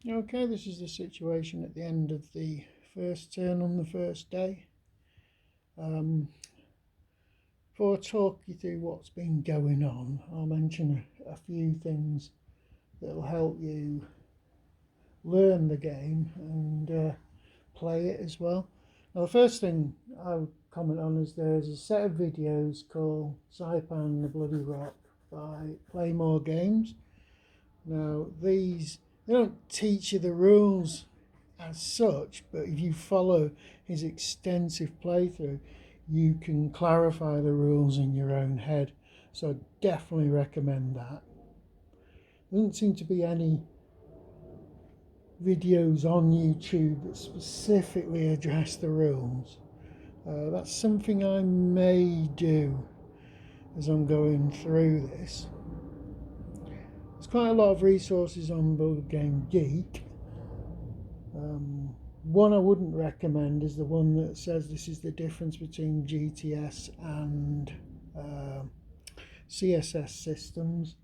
Okay, this is the situation at the end of the first turn on the first day. Um, Before I talk you through what's been going on, I'll mention a few things that will help you learn the game and play it as well. Now, the first thing I would comment on is there's a set of videos called Saipan the Bloody Rock by Play More Games. Now, they don't teach you the rules as such, but if you follow his extensive playthrough, you can clarify the rules in your own head. So I definitely recommend that. There doesn't seem to be any videos on YouTube that specifically address the rules. That's something I may do as I'm going through this. There's quite a lot of resources on Board Game Geek. One I wouldn't recommend is the one that says this is the difference between GTS and CSS systems,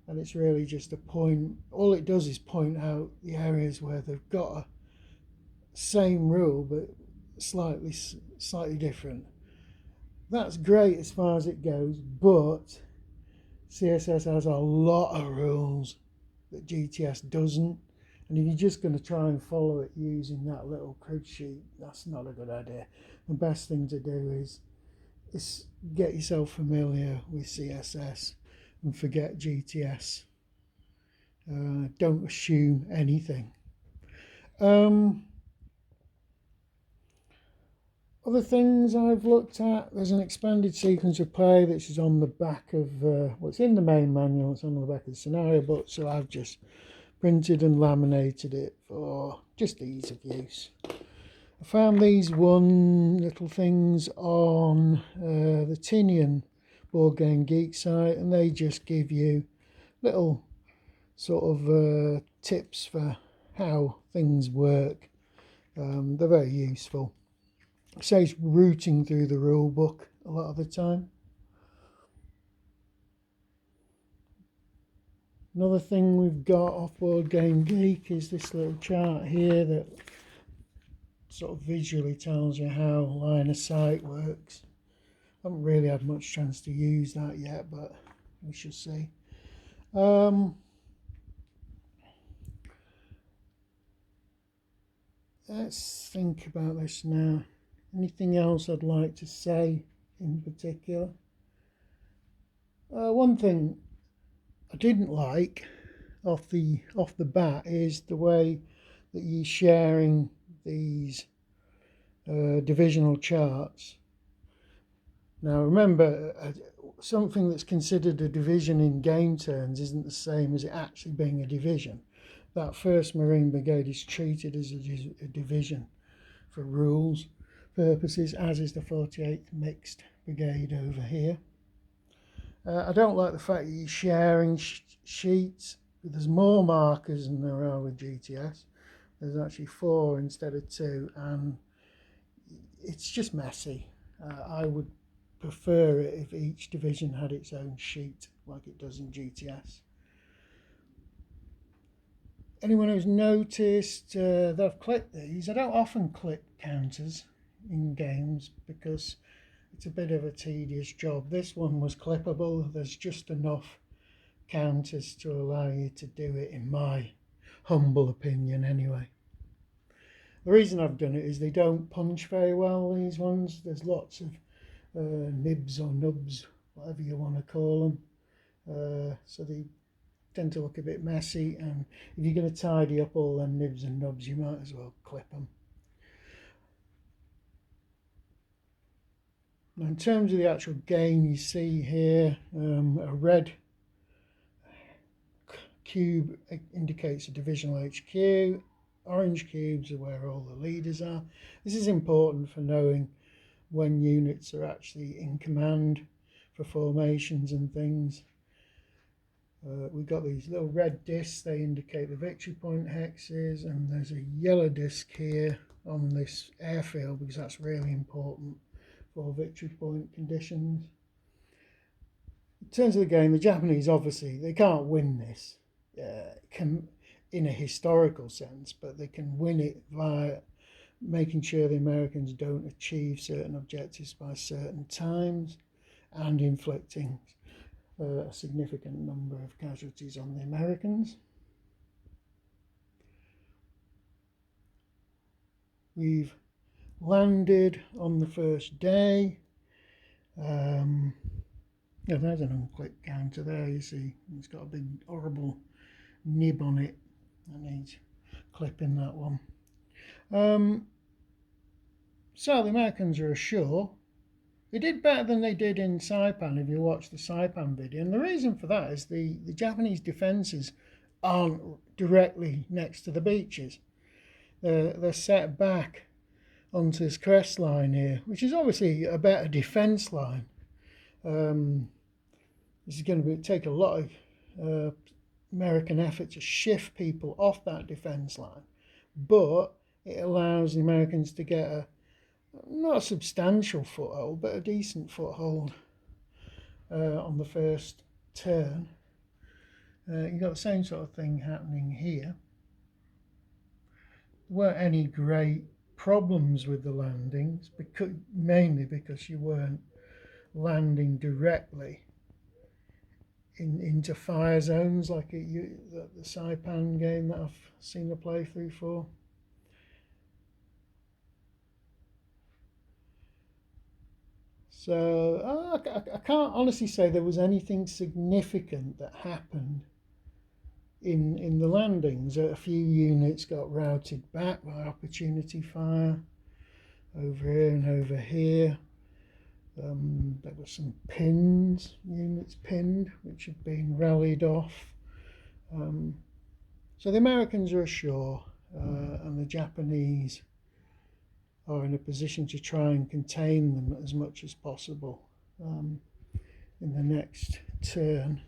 and it's really just a point. All it does is point out the areas where they've got a same rule but slightly different. That's great as far as it goes, but CSS has a lot of rules that GTS doesn't. And if you're just going to try and follow it using that little crib sheet, that's not a good idea. The best thing to do is get yourself familiar with CSS and forget GTS. Don't assume anything. Other things I've looked at, there's an expanded sequence of play which is on the back of, it's in the main manual, it's on the back of the scenario book, so I've just printed and laminated it for just ease of use. I found these one little things on the Tinian Board Game Geek site, and they just give you little sort of tips for how things work. They're very useful. It saves rooting through the rule book a lot of the time. Another thing we've got off Board Game Geek is this little chart here that sort of visually tells you how line of sight works. I haven't really had much chance to use that yet, but we shall see. Let's think about this now. Anything else I'd like to say in particular? One thing I didn't like off the bat is the way that you're sharing these divisional charts. Now remember, something that's considered a division in game terms isn't the same as it actually being a division. That 1st Marine Brigade is treated as a division for rules purposes, as is the 48th Mixed Brigade over here. I don't like the fact that you're sharing sheets. There's more markers than there are with GTS. There's actually 4 instead of 2, and it's just messy. I would prefer it if each division had its own sheet like it does in GTS. Anyone who's noticed that I've clipped these, I don't often clip counters in games because it's a bit of a tedious job. This one was clippable. There's just enough counters to allow you to do it, in my humble opinion anyway. The reason I've done it is they don't punch very well, these ones. There's lots of nibs or nubs, whatever you want to call them. So they tend to look a bit messy, and if you're going to tidy up all them nibs and nubs, you might as well clip them. Now, in terms of the actual game, you see here a red cube indicates a divisional HQ. Orange cubes are where all the leaders are. This is important for knowing when units are actually in command for formations and things. We've got these little red discs, they indicate the victory point hexes, and there's a yellow disc here on this airfield because that's really important for victory point conditions. In terms of the game, the Japanese, obviously they can't win this. in a historical sense, but they can win it via making sure the Americans don't achieve certain objectives by certain times and inflicting a significant number of casualties on the Americans. We've landed on the first day. Yeah, there's an unclipped counter there, you see. It's got a big horrible nib on it. That needs clipping, that one. So the Americans are ashore. They did better than they did in Saipan if you watch the Saipan video. And the reason for that is the Japanese defences aren't directly next to the beaches. They're set back onto this crest line here, which is obviously a better defence line. This is going to take a lot of American effort to shift people off that defence line, but it allows the Americans to get not a substantial foothold, but a decent foothold on the first turn. You've got the same sort of thing happening here. There weren't any great problems with the landings, mainly because you weren't landing directly into fire zones like the Saipan game that I've seen a playthrough for. So I can't honestly say there was anything significant that happened in the landings. A few units got routed back by opportunity fire over here and over here. There were some units pinned, which had been rallied off. So the Americans are ashore, and the Japanese are in a position to try and contain them as much as possible in the next turn.